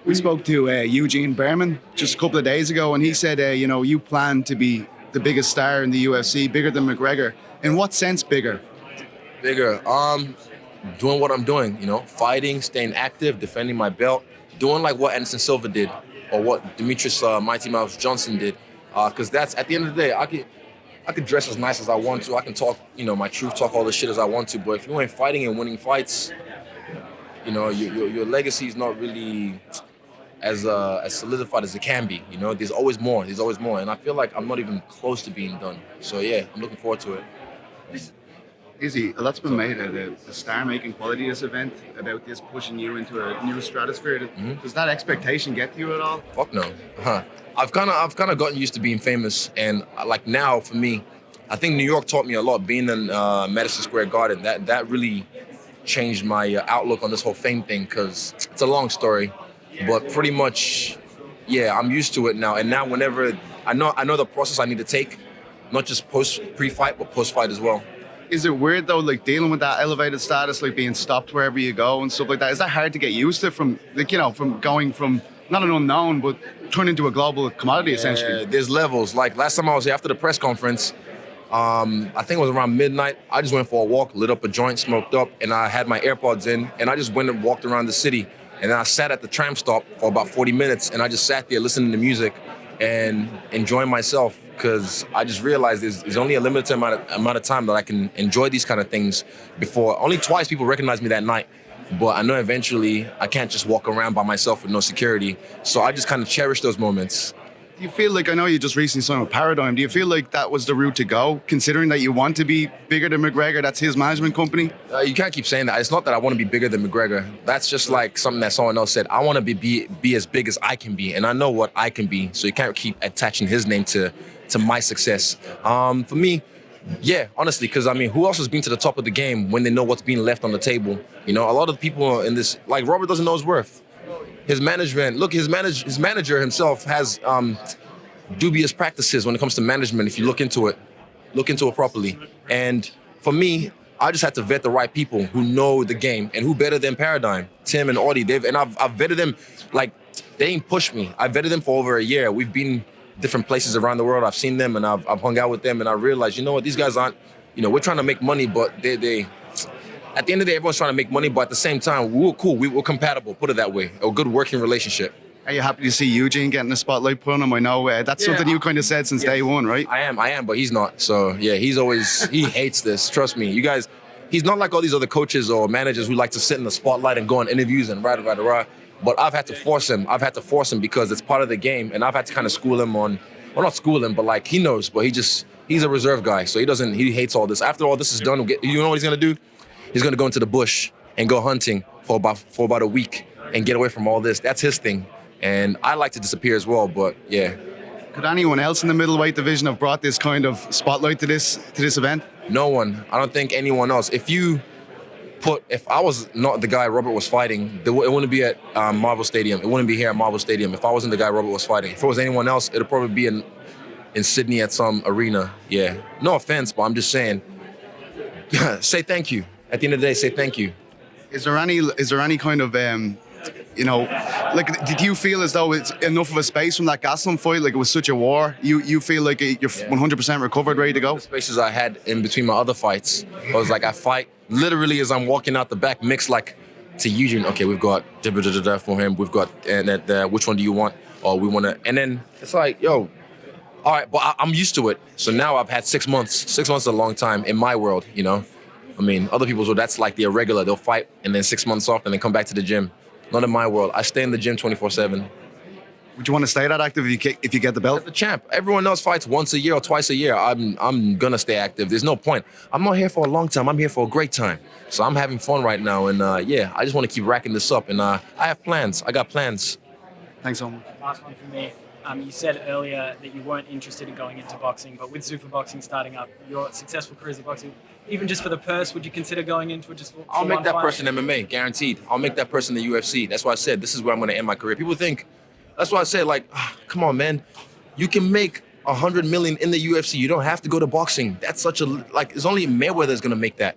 We spoke to Eugene Bareman just a couple of days ago, and he said, you plan to be the biggest star in the UFC, bigger than McGregor. In what sense bigger? Bigger. Doing what I'm doing, fighting, staying active, defending my belt, doing like what Anderson Silva did or what Demetrius Mighty Mouse Johnson did. Because that's, at the end of the day, I could dress as nice as I want to. I can talk, my truth, talk all the shit as I want to. But if you ain't fighting and winning fights, your legacy is not really as solidified as it can be. There's always more. And I feel like I'm not even close to being done. So yeah, I'm looking forward to it. Izzy, a lot's been made of the star-making quality of this event, about this pushing you into a new stratosphere. Mm-hmm. Does that expectation get to you at all? Fuck no. I've kind of gotten used to being famous, and like now for me, I think New York taught me a lot. Being in Madison Square Garden, that really changed my outlook on this whole fame thing. Because it's a long story, but pretty much, yeah, I'm used to it now. And now whenever I know the process I need to take, not just pre-fight, but post-fight as well. Is it weird though, like dealing with that elevated status, like being stopped wherever you go and stuff like that? Is that hard to get used to from going from not an unknown, but turning into a global commodity essentially? There's levels. Like last time I was here after the press conference, I think it was around midnight. I just went for a walk, lit up a joint, smoked up, and I had my AirPods in, and I just went and walked around the city. And then I sat at the tram stop for about 40 minutes, and I just sat there listening to music and enjoying myself, because I just realized there's only a limited amount of time that I can enjoy these kind of things before. Only twice people recognized me that night, but I know eventually I can't just walk around by myself with no security. So I just kind of cherish those moments. Do you feel like, I know you just recently signed with Paradigm, do you feel like that was the route to go, considering that you want to be bigger than McGregor, that's his management company? You can't keep saying that. It's not that I want to be bigger than McGregor. That's just like something that someone else said. I want to be as big as I can be, and I know what I can be, so you can't keep attaching his name to my success. For me, yeah, honestly, because who else has been to the top of the game when they know what's being left on the table? A lot of the people in this, like Robert doesn't know his worth. His management, look, his manager himself has dubious practices when it comes to management. If you look into it properly. And for me, I just had to vet the right people who know the game, and who better than Paradigm, Tim and Audie. I've vetted them, like they ain't pushed me. I vetted them for over a year. We've been different places around the world. I've seen them and I've hung out with them, and I realized, these guys aren't, we're trying to make money, but they at the end of the day, everyone's trying to make money, but at the same time, we were cool. We were compatible, put it that way. A good working relationship. Are you happy to see Eugene getting the spotlight put on him? I know that's something you kind of said since day one, right? I am, but he's not. So yeah, he hates this. Trust me. You guys, he's not like all these other coaches or managers who like to sit in the spotlight and go on interviews and rah. But I've had to force him. Because it's part of the game, and I've had to kind of school him on, well, not school him, but like he knows, but he's a reserve guy, so he hates all this. After all this is done, you know what he's gonna do? He's gonna go into the bush and go hunting for about a week and get away from all this. That's his thing. And I like to disappear as well, but yeah. Could anyone else in the middleweight division have brought this kind of spotlight to this event? No one. I don't think anyone else. If I was not the guy Robert was fighting, it wouldn't be at Marvel Stadium. It wouldn't be here at Marvel Stadium. If I wasn't the guy Robert was fighting. If it was anyone else, it'd probably be in Sydney at some arena. Yeah. No offense, but I'm just saying, say thank you. At the end of the day, say thank you. Is there any kind of did you feel as though it's enough of a space from that Gastelum fight? Like it was such a war. You feel like you're 100% recovered, ready to go? The spaces I had in between my other fights, I was like, I fight literally as I'm walking out the back, mixed like to Eugene. Okay, we've got for him. We've got which one do you want? Or we want to, and then it's like, yo, all right, but I'm used to it. So now I've had 6 months. 6 months is a long time in my world, Other people's world, that's like the irregular. They'll fight and then 6 months off and then come back to the gym. Not in my world. I stay in the gym 24/7. Would you want to stay that active if you get the belt? As the champ. Everyone else fights once a year or twice a year. I'm gonna stay active. There's no point. I'm not here for a long time. I'm here for a great time. So I'm having fun right now, and I just want to keep racking this up. And I have plans. I got plans. Thanks so much. Last one from me. You said earlier that you weren't interested in going into boxing, but with Zuffa Boxing starting up, your successful careers in boxing, even just for the purse, would you consider going into it just for I'll make that fight? person MMA, guaranteed. I'll make that person the UFC. That's why I said this is where I'm going to end my career. People think, that's why I say, like, come on, man. You can make $100 million in the UFC. You don't have to go to boxing. That's such a, like, it's only Mayweather's going to make that.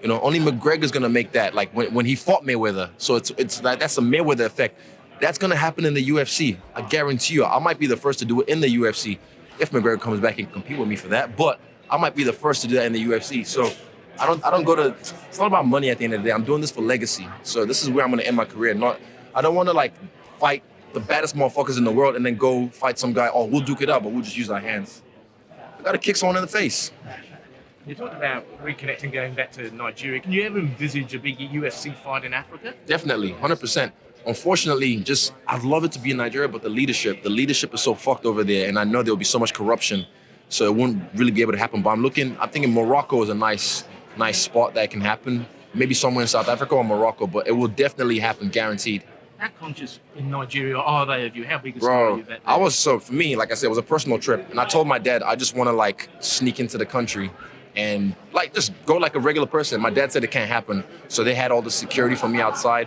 Only McGregor's going to make that, like when he fought Mayweather. So it's like, that's a Mayweather effect. That's gonna happen in the UFC. I guarantee you. I might be the first to do it in the UFC if McGregor comes back and compete with me for that. But I might be the first to do that in the UFC. So I don't go to. It's not about money at the end of the day. I'm doing this for legacy. So this is where I'm gonna end my career. I don't want to like fight the baddest motherfuckers in the world and then go fight some guy. Oh, we'll duke it out, but we'll just use our hands. I gotta kick someone in the face. You talked about reconnecting, going back to Nigeria. Can you ever envisage a big UFC fight in Africa? Definitely, 100%. Unfortunately, I'd love it to be in Nigeria, but the leadership is so fucked over there, and I know there'll be so much corruption, so it wouldn't really be able to happen. But I'm thinking Morocco is a nice spot that can happen. Maybe somewhere in South Africa or Morocco, but it will definitely happen, guaranteed. How conscious in Nigeria are they of you? How big a star are you? For me, like I said, it was a personal trip, and I told my dad I just want to like sneak into the country and like just go like a regular person. My dad said it can't happen, so they had all the security for me outside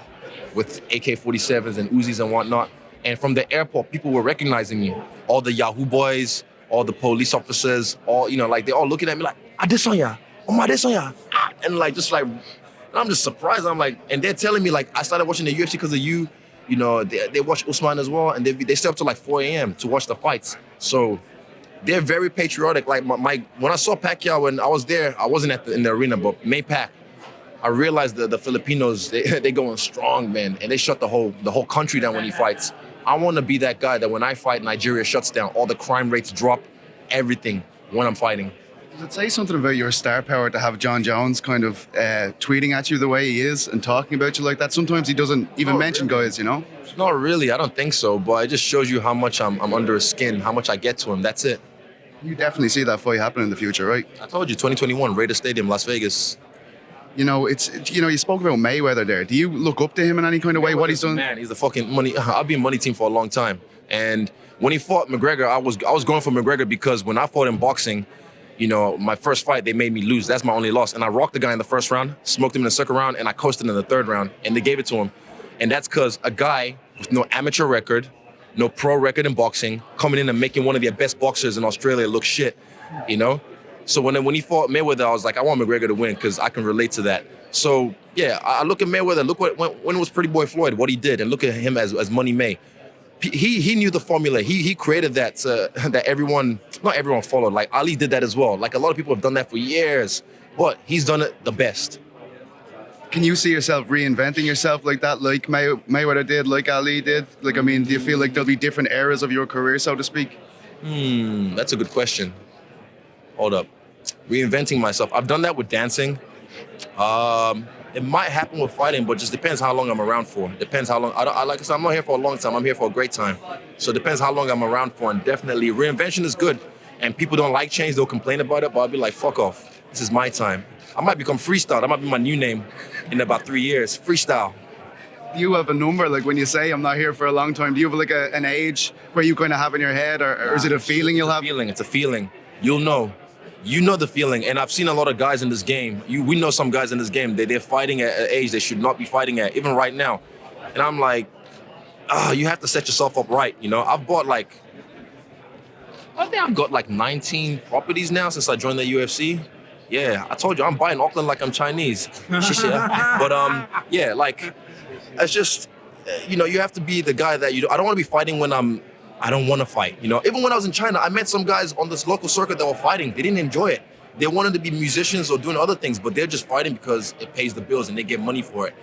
with AK-47s and Uzis and whatnot. And from the airport, people were recognizing me. All the Yahoo boys, all the police officers, like they all looking at me like, Adesanya, oh my Adesanya. And like, and I'm just surprised. I'm like, and they're telling me like, I started watching the UFC because of you. They watch Usman as well, and they stay up to like 4 a.m. to watch the fights. So they're very patriotic. Like when I saw Pacquiao when I was there, I wasn't in the arena, but Maypac, I realized the Filipinos, they going strong, man, and they shut the whole country down when he fights. I want to be that guy that when I fight, Nigeria shuts down. All the crime rates drop, everything when I'm fighting. Does it say something about your star power to have John Jones kind of tweeting at you the way he is and talking about you like that? Sometimes he doesn't even mention guys, Not really, I don't think so, but it just shows you how much I'm under his skin, how much I get to him, that's it. You definitely see that fight happening in the future, right? I told you, 2021, Raider Stadium, Las Vegas. You spoke about Mayweather there. Do you look up to him in any kind of way? What he's done? Man, he's the fucking money. I've been money team for a long time. And when he fought McGregor, I was going for McGregor because when I fought in boxing, my first fight, they made me lose. That's my only loss. And I rocked the guy in the first round, smoked him in the second round, and I coasted in the third round, and they gave it to him. And that's because a guy with no amateur record, no pro record in boxing, coming in and making one of their best boxers in Australia look shit, So when he fought Mayweather, I was like, I want McGregor to win because I can relate to that. So yeah, I look at Mayweather, look when it was Pretty Boy Floyd, what he did, and look at him as Money May. He knew the formula. He created that that not everyone followed. Like Ali did that as well. Like a lot of people have done that for years, but he's done it the best. Can you see yourself reinventing yourself like that, like Mayweather did, like Ali did? Like, I mean, do you feel like there'll be different eras of your career, so to speak? That's a good question. Hold up. Reinventing myself. I've done that with dancing. It might happen with fighting, but just depends how long I'm around for. Depends how long. Like I said, I'm not here for a long time. I'm here for a great time. So it depends how long I'm around for. And definitely, reinvention is good. And people don't like change. They'll complain about it, but I'll be like, fuck off. This is my time. I might become Freestyle. That might be my new name in about 3 years. Freestyle. Do you have a number? Like when you say I'm not here for a long time, do you have like an age where you kind of have in your head, or is it a feeling you'll have? It's a feeling. You'll know. You know the feeling. And I've seen a lot of guys in this game. We know some guys in this game. They're fighting at an age they should not be fighting at, even right now. And I'm like, you have to set yourself up right. I've bought I think I've got like 19 properties now since I joined the UFC. Yeah, I told you, I'm buying Auckland like I'm Chinese. But yeah, like, it's just, you have to be the guy that I don't want to be fighting when I don't want to fight. Even when I was in China, I met some guys on this local circuit that were fighting. They didn't enjoy it. They wanted to be musicians or doing other things, but they're just fighting because it pays the bills and they get money for it.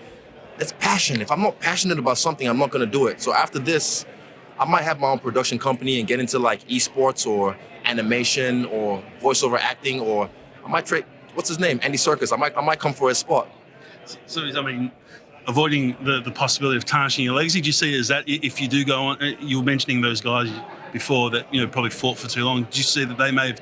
That's passion. If I'm not passionate about something, I'm not going to do it. So after this, I might have my own production company and get into like esports or animation or voiceover acting, or I might trade, what's his name? Andy Serkis. I might come for his spot. So, I mean, avoiding the possibility of tarnishing your legacy, do you see it as that if you do go on, you were mentioning those guys before that, probably fought for too long, do you see that they may have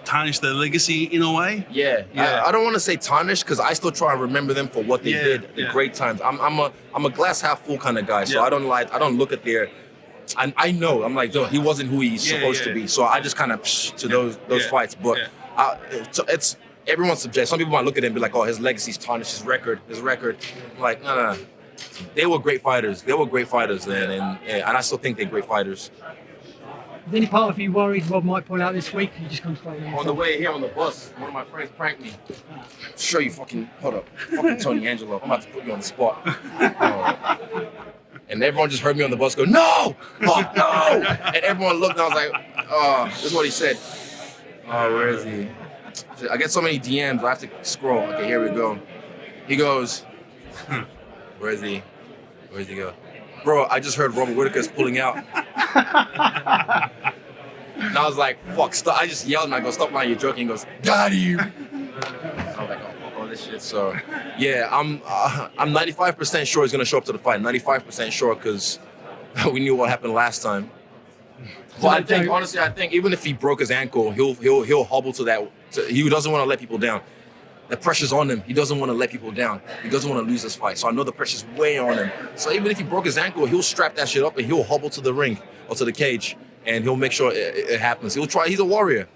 tarnished their legacy in a way? Yeah. I don't want to say tarnished because I still try and remember them for what they did, the great times. I'm a glass half full kind of guy, so I don't look at their, I know, I'm like, he wasn't who he's supposed to be, so I just kind of to those fights, but it's everyone's subjective. Some people might look at it and be like, oh, his legacy's tarnished, his record. I'm like, no. They were great fighters. And I still think they're great fighters. Is any part of you worried Rob might pull out this week? You just concentrate on On the way here on the bus, one of my friends pranked me. Show you fucking, hold up, fucking Tony Angelo. I'm about to put you on the spot. And everyone just heard me on the bus go, no, fuck no. And everyone looked and I was like, oh, this is what he said. Oh, where is he? I get so many DMs, I have to scroll. Okay, here we go. He goes, where is he? Where does he go? Bro, I just heard Robert Whittaker's pulling out. And I was like, fuck, stop. I just yelled and I go, stop lying, you're joking. He goes, got you. I was like, oh, fuck all this shit. So, yeah, I'm 95% sure he's going to show up to the fight. 95% sure because we knew what happened last time. Well, I think, honestly, even if he broke his ankle, he'll hobble to that. He doesn't want to let people down. The pressure's on him. He doesn't want to let people down. He doesn't want to lose this fight. So I know the pressure's way on him. So even if he broke his ankle, he'll strap that shit up and he'll hobble to the ring or to the cage and he'll make sure it happens. He'll try. He's a warrior.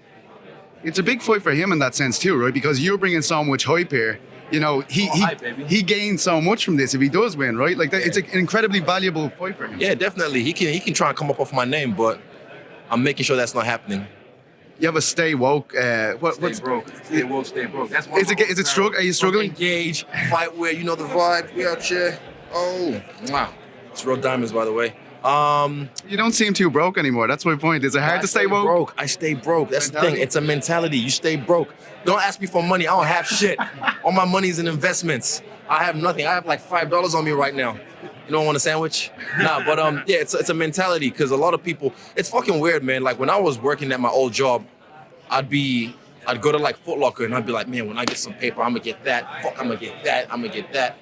It's a big fight for him in that sense too, right? Because you're bringing so much hype here. You know, he gains so much from this if he does win, right? Like that, it's an incredibly valuable fight for him. Yeah, definitely. He can try and come up off my name, but I'm making sure that's not happening. You have a stay woke. Stay broke. Stay woke, stay broke. That's is it struggling? Are you struggling? Engage, fight where you know the vibe. We out here. Oh, wow. It's real diamonds, by the way. You don't seem too broke anymore. That's my point. Is it hard to stay woke? Broke. I stay broke. That's the thing. It's a mentality. You stay broke. Don't ask me for money. I don't have shit. All my money's in investments. I have nothing. I have like $5 on me right now. You don't want a sandwich? Nah, but yeah, it's a mentality because a lot of people, it's fucking weird, man. Like when I was working at my old job, I'd go to like Foot Locker and I'd be like, man, when I get some paper, I'm gonna get that. Fuck, I'm gonna get that. I'm gonna get that.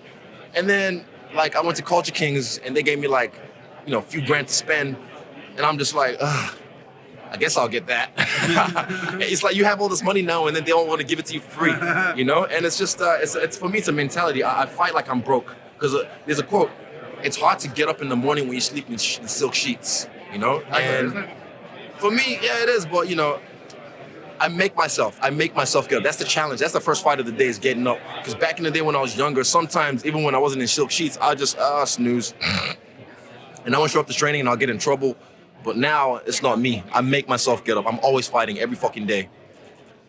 And then like I went to Culture Kings and they gave me like, you know, a few grand to spend. And I'm just like, I guess I'll get that. It's like you have all this money now and then they don't want to give it to you for free, you know? And it's just, it's for me, it's a mentality. I fight like I'm broke because there's a quote, it's hard to get up in the morning when you sleep in silk sheets, you know? And for me, yeah, it is, but you know, I make myself get up. That's the challenge. That's the first fight of the day is getting up. Because back in the day when I was younger, sometimes even when I wasn't in silk sheets, I'd just snooze. And I won't show up to training and I'll get in trouble. But now it's not me. I make myself get up. I'm always fighting every fucking day.